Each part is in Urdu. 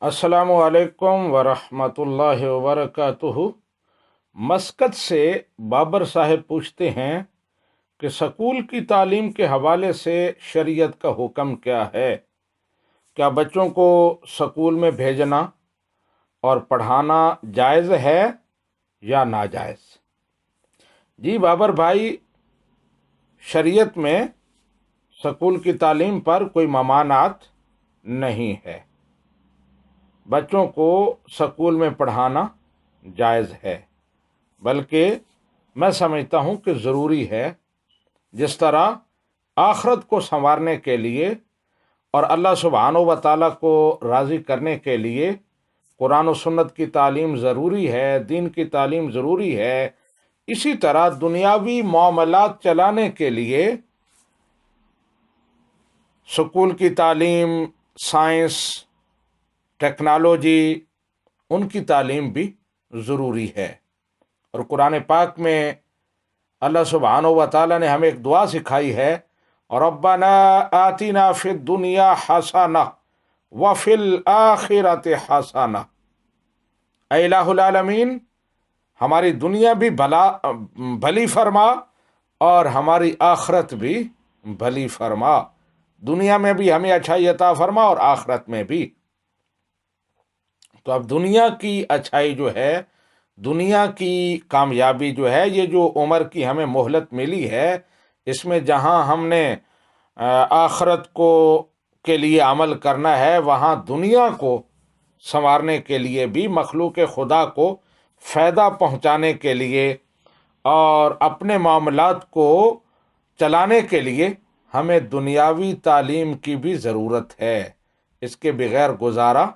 السلام علیکم ورحمۃ اللہ وبرکاتہ۔ مسقط سے بابر صاحب پوچھتے ہیں کہ سکول کی تعلیم کے حوالے سے شریعت کا حکم کیا ہے؟ کیا بچوں کو سکول میں بھیجنا اور پڑھانا جائز ہے یا ناجائز؟ جی بابر بھائی، شریعت میں سکول کی تعلیم پر کوئی ممانعت نہیں ہے۔ بچوں کو سکول میں پڑھانا جائز ہے، بلکہ میں سمجھتا ہوں کہ ضروری ہے۔ جس طرح آخرت کو سنوارنے کے لیے اور اللہ سبحانہ و تعالیٰ کو راضی کرنے کے لیے قرآن و سنت کی تعلیم ضروری ہے، دین کی تعلیم ضروری ہے، اسی طرح دنیاوی معاملات چلانے کے لیے سکول کی تعلیم، سائنس، ٹیکنالوجی، ان کی تعلیم بھی ضروری ہے۔ اور قرآن پاک میں اللہ سبحانہ و تعالیٰ نے ہمیں ایک دعا سکھائی ہے، ربنا آتنا فی الدنیا حسنہ وفی الآخرۃ حسنہ۔ اے الہ العالمین، ہماری دنیا بھی بھلی فرما اور ہماری آخرت بھی بھلی فرما۔ دنیا میں بھی ہمیں اچھائی عطا فرما اور آخرت میں بھی۔ تو اب دنیا کی اچھائی جو ہے، دنیا کی کامیابی جو ہے، یہ جو عمر کی ہمیں مہلت ملی ہے، اس میں جہاں ہم نے آخرت کے لیے عمل کرنا ہے، وہاں دنیا کو سنوارنے کے لیے بھی، مخلوق خدا کو فائدہ پہنچانے کے لیے اور اپنے معاملات کو چلانے کے لیے ہمیں دنیاوی تعلیم کی بھی ضرورت ہے۔ اس کے بغیر گزارا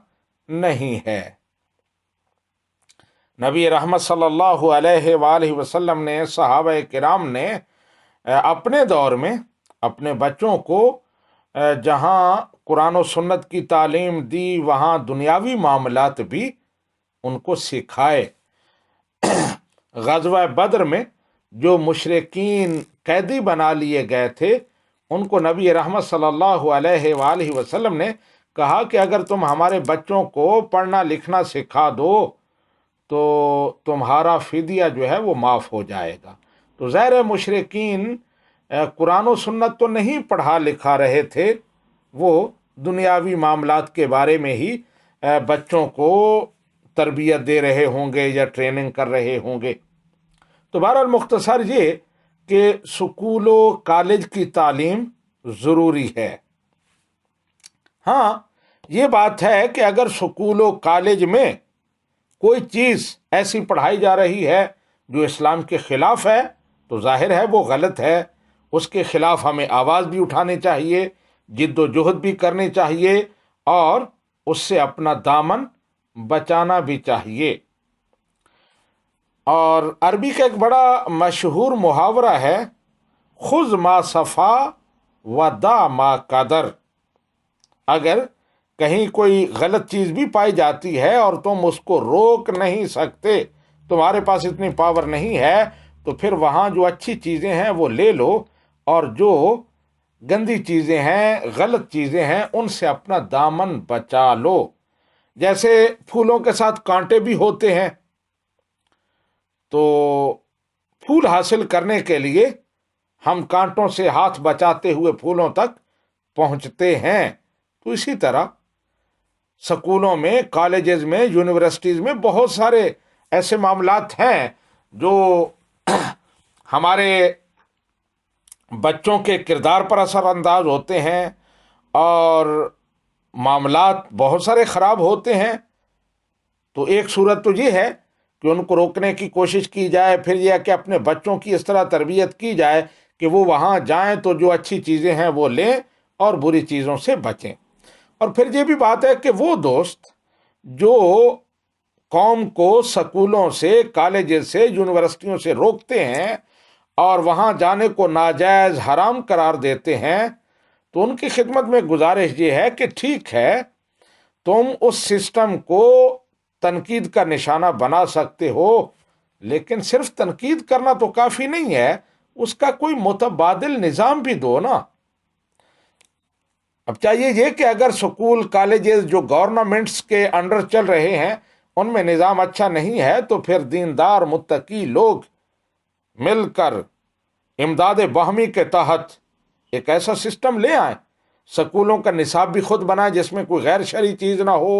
نہیں ہے۔ نبی رحمت صلی اللہ علیہ وآلہ وسلم نے، صحابہ کرام نے اپنے دور میں اپنے بچوں کو جہاں قرآن و سنت کی تعلیم دی، وہاں دنیاوی معاملات بھی ان کو سکھائے۔ غزوہ بدر میں جو مشرکین قیدی بنا لیے گئے تھے، ان کو نبی رحمت صلی اللہ علیہ وآلہ وسلم نے کہا کہ اگر تم ہمارے بچوں کو پڑھنا لکھنا سکھا دو تو تمہارا فدیہ جو ہے وہ معاف ہو جائے گا۔ تو ظاہر مشرکین قرآن و سنت تو نہیں پڑھا لکھا رہے تھے، وہ دنیاوی معاملات کے بارے میں ہی بچوں کو تربیت دے رہے ہوں گے یا ٹریننگ کر رہے ہوں گے۔ تو بہرحال مختصر یہ کہ سکول و کالج کی تعلیم ضروری ہے۔ ہاں، یہ بات ہے کہ اگر سکول و کالج میں کوئی چیز ایسی پڑھائی جا رہی ہے جو اسلام کے خلاف ہے، تو ظاہر ہے وہ غلط ہے۔ اس کے خلاف ہمیں آواز بھی اٹھانی چاہیے، جد و جہد بھی کرنی چاہیے اور اس سے اپنا دامن بچانا بھی چاہیے۔ اور عربی کا ایک بڑا مشہور محاورہ ہے، خذ ما صفا و دا ما قدر۔ اگر کہیں کوئی غلط چیز بھی پائی جاتی ہے اور تم اس کو روک نہیں سکتے، تمہارے پاس اتنی پاور نہیں ہے، تو پھر وہاں جو اچھی چیزیں ہیں وہ لے لو، اور جو گندی چیزیں ہیں، غلط چیزیں ہیں، ان سے اپنا دامن بچا لو۔ جیسے پھولوں کے ساتھ کانٹے بھی ہوتے ہیں، تو پھول حاصل کرنے کے لیے ہم کانٹوں سے ہاتھ بچاتے ہوئے پھولوں تک پہنچتے ہیں۔ تو اسی طرح سکولوں میں، کالجز میں، یونیورسٹیز میں بہت سارے ایسے معاملات ہیں جو ہمارے بچوں کے کردار پر اثر انداز ہوتے ہیں، اور معاملات بہت سارے خراب ہوتے ہیں۔ تو ایک صورت تو یہ ہے کہ ان کو روکنے کی کوشش کی جائے، پھر یہ کہ اپنے بچوں کی اس طرح تربیت کی جائے کہ وہ وہاں جائیں تو جو اچھی چیزیں ہیں وہ لیں اور بری چیزوں سے بچیں۔ اور پھر یہ بھی بات ہے کہ وہ دوست جو قوم کو سکولوں سے، کالجز سے، یونیورسٹیوں سے روکتے ہیں اور وہاں جانے کو ناجائز، حرام قرار دیتے ہیں، تو ان کی خدمت میں گزارش یہ ہے کہ ٹھیک ہے، تم اس سسٹم کو تنقید کا نشانہ بنا سکتے ہو، لیکن صرف تنقید کرنا تو کافی نہیں ہے، اس کا کوئی متبادل نظام بھی دو نا۔ اب چاہیے یہ کہ اگر سکول کالجز جو گورنمنٹس کے انڈر چل رہے ہیں ان میں نظام اچھا نہیں ہے تو پھر دیندار متقی لوگ مل کر امداد باہمی کے تحت ایک ایسا سسٹم لے آئیں، سکولوں کا نصاب بھی خود بنائیں جس میں کوئی غیر شرعی چیز نہ ہو،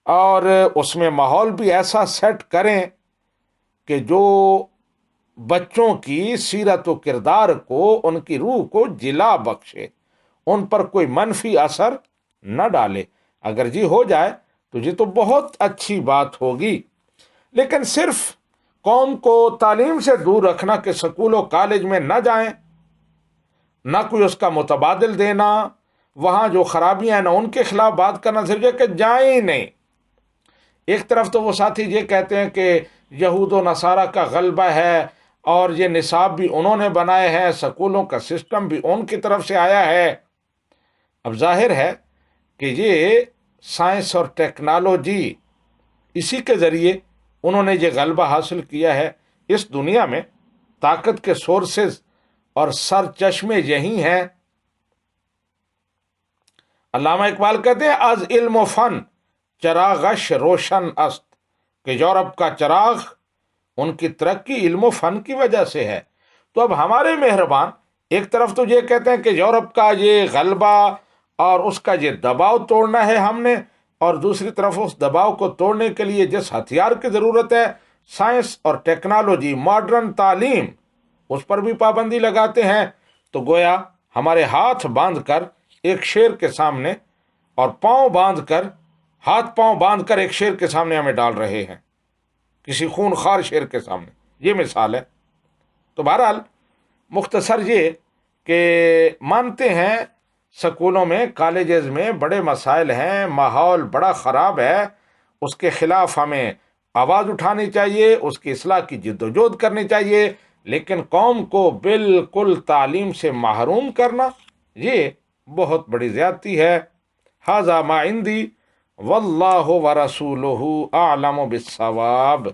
اور اس میں ماحول بھی ایسا سیٹ کریں کہ جو بچوں کی سیرت و کردار کو، ان کی روح کو جلا بخشے، ان پر کوئی منفی اثر نہ ڈالے۔ اگر جی ہو جائے تو جی تو بہت اچھی بات ہوگی، لیکن صرف قوم کو تعلیم سے دور رکھنا کہ سکول و کالج میں نہ جائیں، نہ کوئی اس کا متبادل دینا، وہاں جو خرابیاں ہیں نہ ان کے خلاف بات کرنا، صرف یہ کہ جائیں ہی نہیں۔ ایک طرف تو وہ ساتھی یہ کہتے ہیں کہ یہود و نصارہ کا غلبہ ہے اور یہ نصاب بھی انہوں نے بنائے ہیں، سکولوں کا سسٹم بھی ان کی طرف سے آیا ہے۔ اب ظاہر ہے کہ یہ سائنس اور ٹیکنالوجی، اسی کے ذریعے انہوں نے یہ غلبہ حاصل کیا ہے۔ اس دنیا میں طاقت کے سورسز اور سر چشمے یہی ہیں۔ علامہ اقبال کہتے ہیں از علم و فن چراغش روشن است، کہ یورپ کا چراغ، ان کی ترقی علم و فن کی وجہ سے ہے۔ تو اب ہمارے مہربان ایک طرف تو یہ کہتے ہیں کہ یورپ کا یہ غلبہ اور اس کا یہ دباؤ توڑنا ہے ہم نے، اور دوسری طرف اس دباؤ کو توڑنے کے لیے جس ہتھیار کی ضرورت ہے، سائنس اور ٹیکنالوجی، ماڈرن تعلیم، اس پر بھی پابندی لگاتے ہیں۔ تو گویا ہمارے ہاتھ باندھ کر ایک شیر کے سامنے اور پاؤں باندھ کر، ہاتھ پاؤں باندھ کر ایک شیر کے سامنے ہمیں ڈال رہے ہیں، کسی خونخوار شیر کے سامنے۔ یہ مثال ہے۔ تو بہرحال مختصر یہ کہ مانتے ہیں سکولوں میں، کالجز میں بڑے مسائل ہیں، ماحول بڑا خراب ہے، اس کے خلاف ہمیں آواز اٹھانی چاہیے، اس کی اصلاح کی جدوجہد کرنی چاہیے، لیکن قوم کو بالکل تعلیم سے محروم کرنا یہ بہت بڑی زیادتی ہے۔ ھذا ما عندی واللہ ورسولہ اعلم بالصواب۔